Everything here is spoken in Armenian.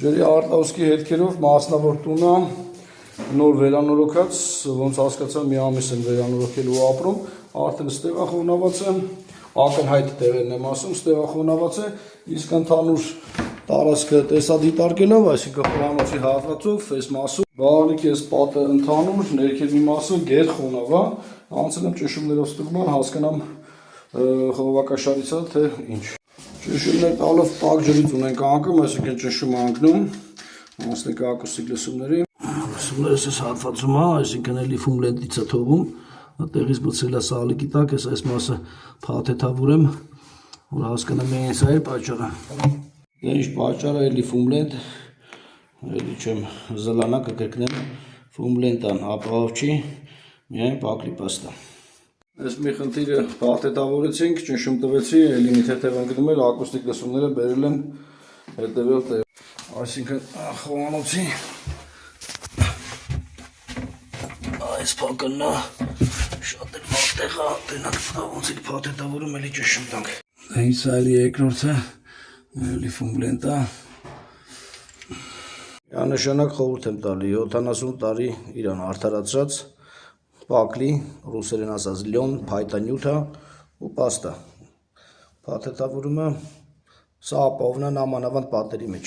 Ջրի արտահոսքի հետքերով մասնավոր տունը նոր վերանորոգած, ոնց հասկացա մի ամիս են վերանորոգելու ապրում, արդեն ստեղախոհնաված է, ակնհայտ տեղերն եմ ասում, ստեղախոհնաված է, իսկ ընդհանուր տարածքը տեսադիտարկելով, այսինքն խոհանոցի հատվածով, այս մասում, բաղանիքի այս պատը ընդհանուր, ներքևի մասը գերխոնավ է, անցել եմ ճնշումներով ստուգման, հասկանամ խողովակաշարից է, թե ինչ։ Ճնշումներ տալով տաք ջրից ունենք անկում, այսինքն ճնշում է անկնում, անցնենք ակուստիկ լսումների։ Լսումներս այս հատվածում է, այսինքն էլի ֆում լենտից է թողում, տեղից բցել է սալիկի տակ, այս մասը փաթեթավորեմ, որ հասկանամ ինձ է պատճառը։ Դե ինչ պատճառը էլի ֆում լենտ, էլի չեմ զլանա կկրկնեմ, ֆում լենտան ապահով չի, միայն պակլի պաստա։ Այս մի խնդիրը փաթեթավորեցինք, ճնշում տվեցի, էլի մի թեթև ընկնում էր, ակուստիկ լսումները բերել են հետևյալ տեղ։ Այսինքն խոհանոցի այս փակնն է, շատ էլ վատ տեղ է, տենակ ոնց էլ փաթեթավորում, էլի ճնշում տանք։ Հենց այլի երկրորդը, էլի ֆում լենտ է։ Աննշանակ խորհուրդ եմ տալի 70 տարի իրան արդարացրած պակլի, ռուսերեն ասած լյոն, փայտանյութա ու պաստա։ Փաթեթավորումը սա ապահովն է նամանավանդ պատերի մեջ։